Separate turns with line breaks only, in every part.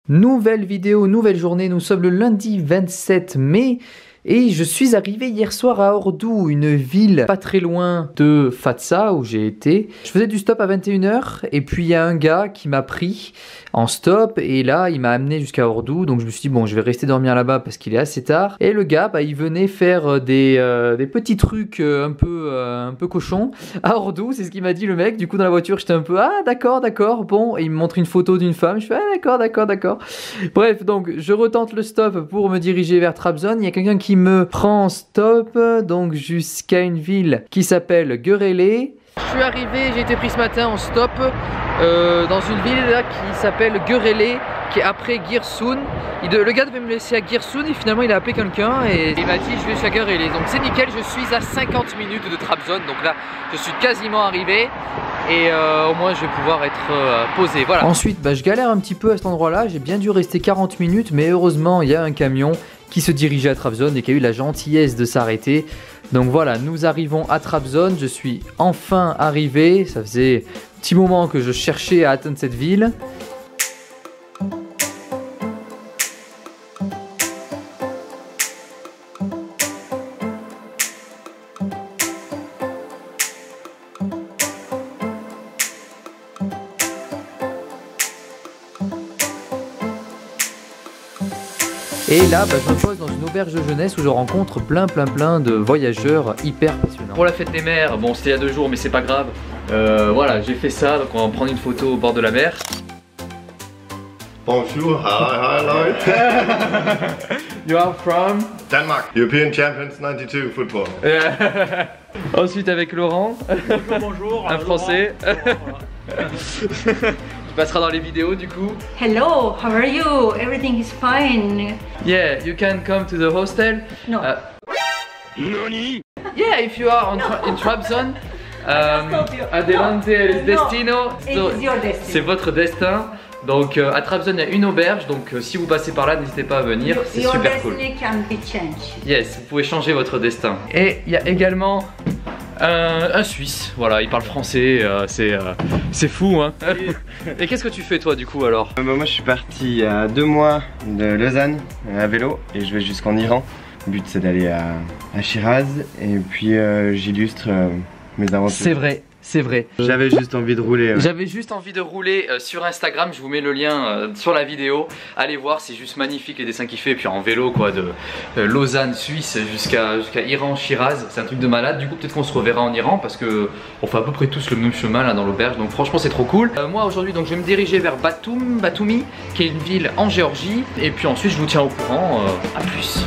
Nouvelle vidéo, nouvelle journée, nous sommes le lundi 27 mai et je suis arrivé hier soir à Ordu, une ville pas très loin de Fatsa où j'ai été. Je faisais du stop à 21 h et puis il y a un gars qui m'a pris en stop et là il m'a amené jusqu'à Ordu, donc je me suis dit bon je vais rester dormir là-bas parce qu'il est assez tard. Et le gars il venait faire des petits trucs un peu cochons à Ordu, c'est ce qu'il m'a dit le mec. Du coup dans la voiture j'étais un peu ah d'accord bon, et il me montre une photo d'une femme, je fais ah d'accord. Bref, donc je retente le stop pour me diriger vers Trabzon. Il y a quelqu'un qui me prend en stop donc jusqu'à une ville qui s'appelle Görele. Je suis arrivé, j'ai été pris ce matin en stop dans une ville là qui s'appelle Görele, qui est après Giresun. Le gars devait me laisser à Giresun et finalement il a appelé quelqu'un et il m'a dit je vais jusqu'à Görele. Donc c'est nickel, je suis à 50 minutes de Trabzon, donc là je suis quasiment arrivé et au moins je vais pouvoir être posé. Voilà. Ensuite je galère un petit peu à cet endroit là, j'ai bien dû rester 40 minutes mais heureusement il y a un camion qui se dirigeait à Trabzon et qui a eu la gentillesse de s'arrêter. Donc voilà, nous arrivons à Trabzon, je suis enfin arrivé, ça faisait un petit moment que je cherchais à atteindre cette ville. Et là, je me pose dans une auberge de jeunesse où je rencontre plein de voyageurs hyper passionnants. Pour la fête des mers, bon c'était il y a 2 jours mais c'est pas grave. Voilà, j'ai fait ça, donc on va prendre une photo au bord de la mer.
Bonjour, hi Lloyd.
You are from?
Denmark, European Champions 92 football.
Ensuite avec Laurent.
Bonjour.
Un français. Tu passeras dans les vidéos du coup.
Hello, how are you? Everything is fine.
Yeah, you can come to the hostel.
No.
Noni? Yeah, if you are in Trabzon. Adelante el destino. C'est votre destin. Donc à Trabzon il y a une auberge, donc si vous passez par là n'hésitez pas à venir, c'est super cool. Yes, vous pouvez changer votre destin. Et il y a également un Suisse, voilà, il parle français, c'est fou hein. Et qu'est-ce que tu fais toi du coup alors?
Moi je suis parti il y a 2 mois de Lausanne à vélo et je vais jusqu'en Iran. Le but c'est d'aller à Shiraz et puis j'illustre mes aventures.
C'est vrai.
J'avais juste envie de rouler.
J'avais juste envie de rouler sur Instagram, je vous mets le lien sur la vidéo. Allez voir, c'est juste magnifique les dessins qu'il fait. Et puis en vélo quoi, de Lausanne, Suisse jusqu'à Iran, Shiraz, c'est un truc de malade. Du coup peut-être qu'on se reverra en Iran parce que on fait à peu près tous le même chemin là dans l'auberge. Donc franchement c'est trop cool. Moi aujourd'hui donc je vais me diriger vers Batumi, qui est une ville en Géorgie. Et puis ensuite je vous tiens au courant. À plus.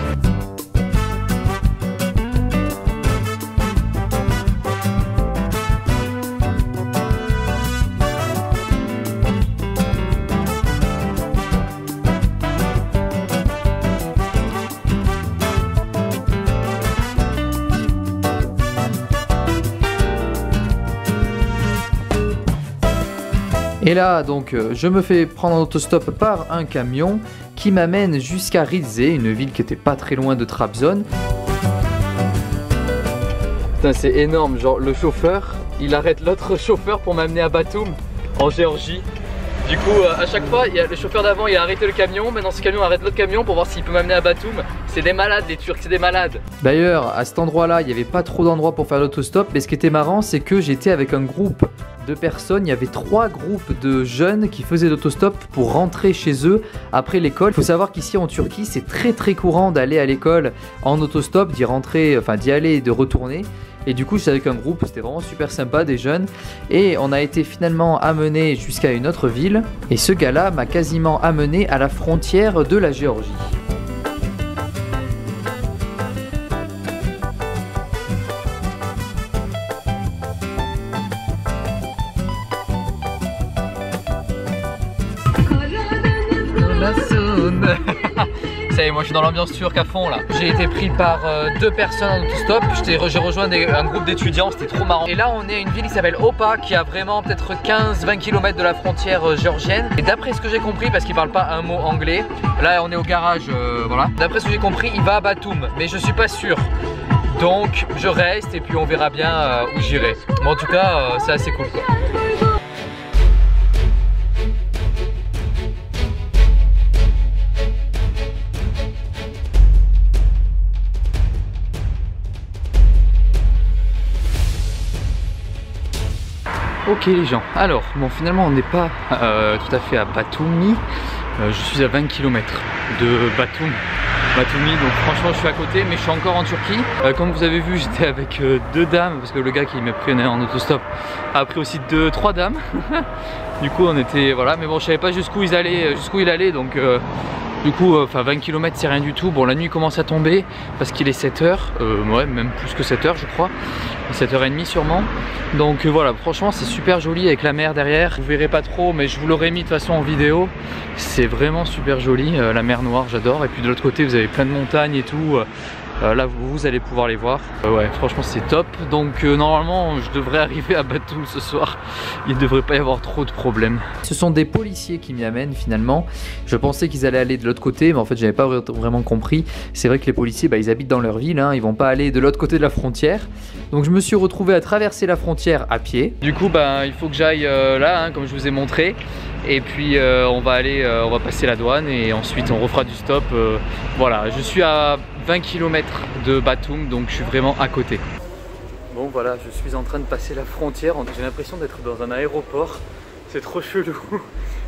Et là donc je me fais prendre en autostop par un camion qui m'amène jusqu'à Rize, une ville qui était pas très loin de Trabzon. Putain c'est énorme, genre le chauffeur il arrête l'autre chauffeur pour m'amener à Batum en Géorgie. Du coup à chaque fois il y a le chauffeur d'avant il a arrêté le camion, maintenant ce camion arrête l'autre camion pour voir s'il peut m'amener à Batum. C'est des malades les Turcs, c'est des malades. D'ailleurs à cet endroit là il n'y avait pas trop d'endroits pour faire l'autostop, mais ce qui était marrant c'est que j'étais avec un groupe de personnes, il y avait 3 groupes de jeunes qui faisaient l'autostop pour rentrer chez eux après l'école. Il faut savoir qu'ici en Turquie c'est très courant d'aller à l'école en autostop, d'y rentrer, enfin d'y aller et de retourner. Et du coup j'étais avec un groupe, c'était vraiment super sympa, des jeunes. Et on a été finalement amené jusqu'à une autre ville. Et ce gars là m'a quasiment amené à la frontière de la Géorgie. Ça y est, moi je suis dans l'ambiance turque à fond là. J'ai été pris par 2 personnes en autostop. J'ai rejoint un groupe d'étudiants, c'était trop marrant. Et là on est à une ville qui s'appelle Opa, qui a vraiment peut-être 15-20 km de la frontière géorgienne. Et d'après ce que j'ai compris, parce qu'ils parlent pas un mot anglais, là on est au garage, voilà. D'après ce que j'ai compris, il va à Batum, mais je suis pas sûr. Donc je reste et puis on verra bien où j'irai. Mais en tout cas c'est assez cool quoi. Ok les gens, alors bon finalement on n'est pas tout à fait à Batumi, je suis à 20 km de Batumi, donc franchement je suis à côté mais je suis encore en Turquie. Comme vous avez vu j'étais avec deux dames parce que le gars qui m'a pris en autostop a pris aussi trois dames. Du coup on était voilà, mais bon je savais pas jusqu'où il allait donc du coup, 20 km c'est rien du tout. Bon, la nuit commence à tomber parce qu'il est 7h, ouais, même plus que 7h je crois, 7h30 sûrement. Donc voilà, franchement c'est super joli avec la mer derrière. Vous verrez pas trop, mais je vous l'aurais mis de toute façon en vidéo. C'est vraiment super joli, la mer Noire j'adore. Et puis de l'autre côté vous avez plein de montagnes et tout. Là vous allez pouvoir les voir. Ouais, franchement c'est top. Donc normalement je devrais arriver à Batum ce soir. Il ne devrait pas y avoir trop de problèmes. Ce sont des policiers qui m'y amènent finalement. Je pensais qu'ils allaient aller de l'autre côté, mais en fait j'avais pas vraiment compris. C'est vrai que les policiers ils habitent dans leur ville, hein. Ils vont pas aller de l'autre côté de la frontière. Donc je me suis retrouvé à traverser la frontière à pied. Du coup il faut que j'aille là, hein, comme je vous ai montré. Et puis on va passer la douane et ensuite on refera du stop. Voilà, je suis à 20 km de Batum, donc je suis vraiment à côté. Bon voilà, je suis en train de passer la frontière. J'ai l'impression d'être dans un aéroport. C'est trop chelou.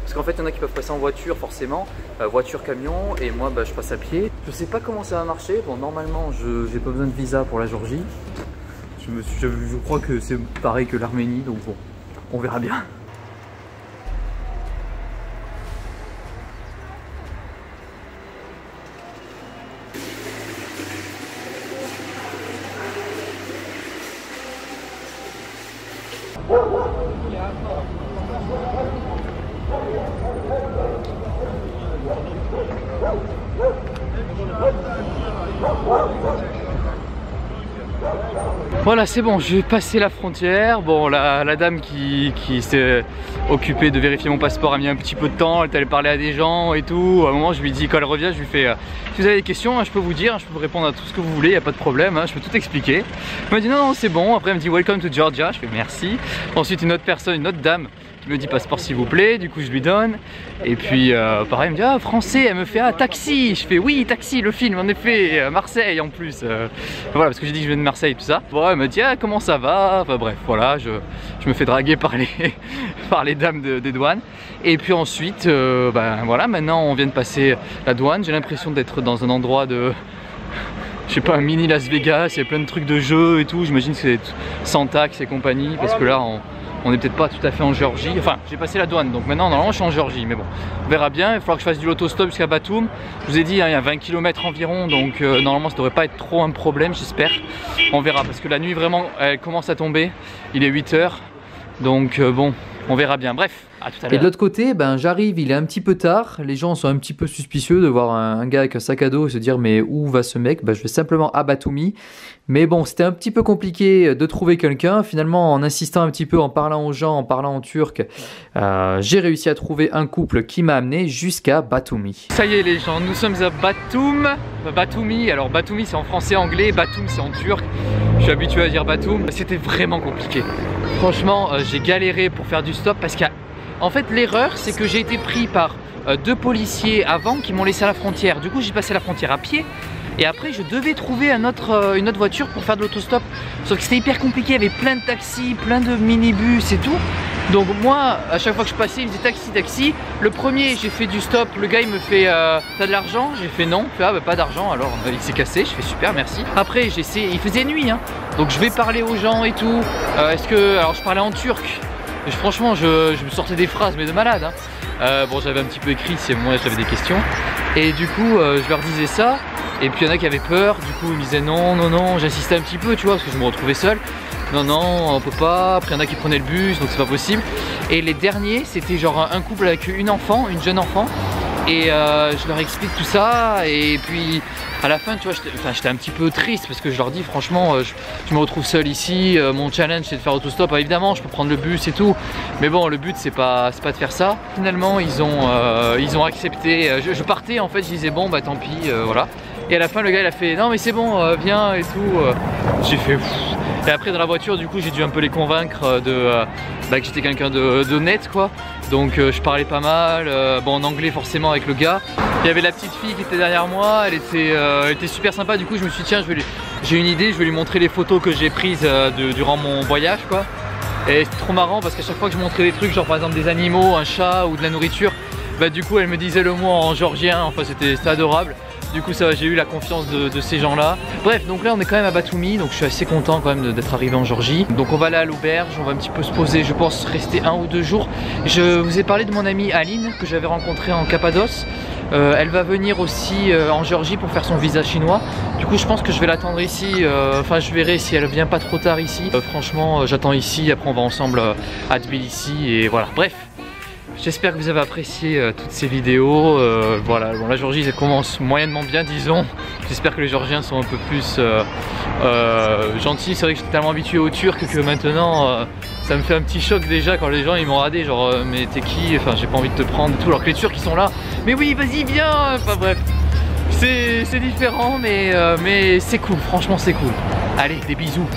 Parce qu'en fait il y en a qui peuvent passer en voiture forcément, voiture, camion, et moi je passe à pied. Je sais pas comment ça va marcher. Bon normalement j'ai pas besoin de visa pour la Géorgie. Je crois que c'est pareil que l'Arménie, donc bon, on verra bien. Voilà, c'est bon, je vais passer la frontière. Bon, la dame qui s'est occupée de vérifier mon passeport a mis un petit peu de temps. Elle est allée parler à des gens et tout. À un moment, je lui dis, quand elle revient, je lui fais si vous avez des questions, je peux vous dire, je peux vous répondre à tout ce que vous voulez, il n'y a pas de problème, je peux tout expliquer. Elle m'a dit non, c'est bon. Après, elle me dit welcome to Georgia. Je fais merci. Ensuite, une autre dame qui me dit passeport s'il vous plaît, du coup je lui donne. Et puis pareil, elle me dit ah français, elle me fait ah taxi. Je fais oui taxi, le film en effet, Marseille en plus. Voilà, parce que j'ai dit que je venais de Marseille tout ça. Bon, elle me dit ah comment ça va. Enfin bref, voilà, je me fais draguer par les dames des douanes. Et puis ensuite, voilà, maintenant on vient de passer la douane. J'ai l'impression d'être dans un endroit de, je sais pas, un mini Las Vegas. Il y a plein de trucs de jeux et tout. J'imagine que c'est sans taxe et compagnie, parce que là on n'est peut-être pas tout à fait en Géorgie. Enfin, j'ai passé la douane, donc maintenant normalement je suis en Géorgie, mais bon, on verra bien. Il va falloir que je fasse du l'autostop jusqu'à Batum. Je vous ai dit, hein, il y a 20 km environ, donc normalement ça devrait pas être trop un problème, j'espère. On verra, parce que la nuit vraiment elle commence à tomber. Il est 8 h, donc bon, on verra bien. Bref, à tout à l'heure. Et de l'autre côté, j'arrive, il est un petit peu tard. Les gens sont un petit peu suspicieux de voir un gars avec un sac à dos et se dire mais où va ce mec? Je vais simplement à Batumi. Mais bon, c'était un petit peu compliqué de trouver quelqu'un. Finalement, en insistant un petit peu, en parlant aux gens, en parlant en turc, j'ai réussi à trouver un couple qui m'a amené jusqu'à Batumi. Ça y est les gens, nous sommes à Batum. Batumi, alors Batumi c'est en français anglais, Batum c'est en turc. Je suis habitué à dire Batum. C'était vraiment compliqué. Franchement, j'ai galéré pour faire du stop parce qu'en fait l'erreur c'est que j'ai été pris par deux policiers avant qui m'ont laissé à la frontière. Du coup j'ai passé la frontière à pied. Et après je devais trouver une autre voiture pour faire de l'autostop. Sauf que c'était hyper compliqué, il y avait plein de taxis, plein de minibus et tout. Donc moi, à chaque fois que je passais, il me disait taxi, taxi. Le premier, j'ai fait du stop, le gars il me fait t'as de l'argent? J'ai fait non. Il fait pas d'argent, alors il s'est cassé, je fais super, merci. Après j'ai essayé, il faisait nuit hein. Donc je vais parler aux gens et tout. Alors je parlais en turc. Et franchement je me sortais des phrases mais de malade hein. Bon j'avais un petit peu écrit si moi j'avais des questions. Et du coup je leur disais ça. Et puis il y en a qui avaient peur, du coup ils me disaient non, non, non, j'insistais un petit peu tu vois, parce que je me retrouvais seul. Non, non, on peut pas, après il y en a qui prenaient le bus, donc c'est pas possible. Et les derniers, c'était genre un couple avec une jeune enfant. Et je leur explique tout ça, et puis à la fin tu vois, j'étais un petit peu triste parce que je leur dis franchement, je me retrouve seul ici, mon challenge c'est de faire autostop, évidemment je peux prendre le bus et tout, mais bon le but c'est pas de faire ça. Finalement ils ont accepté, je partais en fait, je disais bon bah tant pis, voilà. Et à la fin le gars il a fait non mais c'est bon, viens et tout, j'ai fait pfff. Et après dans la voiture du coup j'ai dû un peu les convaincre que j'étais quelqu'un d'honnête quoi. Donc je parlais pas mal, bon en anglais forcément avec le gars. Il y avait la petite fille qui était derrière moi, elle était super sympa. Du coup je me suis dit tiens j'ai une idée, je vais lui montrer les photos que j'ai prises durant mon voyage quoi. Et c'est trop marrant parce qu'à chaque fois que je montrais des trucs, genre par exemple des animaux, un chat ou de la nourriture, bah du coup elle me disait le mot en georgien, enfin c'était adorable. Du coup ça j'ai eu la confiance de ces gens là. Bref, donc là on est quand même à Batumi, donc je suis assez content quand même d'être arrivé en Géorgie. Donc on va aller à l'auberge, on va un petit peu se poser, je pense rester 1 ou 2 jours. Je vous ai parlé de mon amie Aline que j'avais rencontrée en Cappadoce. Elle va venir aussi en Géorgie pour faire son visa chinois. Du coup je pense que je vais l'attendre ici, enfin je verrai si elle vient pas trop tard ici. Franchement j'attends ici, après on va ensemble à Tbilissi et voilà. Bref. J'espère que vous avez apprécié toutes ces vidéos. Voilà, bon, la Géorgie ça commence moyennement bien disons. J'espère que les Géorgiens sont un peu plus gentils. C'est vrai que j'étais tellement habitué aux Turcs que maintenant ça me fait un petit choc déjà quand les gens ils m'ont radé genre mais t'es qui, enfin j'ai pas envie de te prendre et tout, alors que les Turcs ils sont là. Mais oui vas-y viens, enfin bref. C'est différent mais c'est cool, franchement c'est cool. Allez des bisous.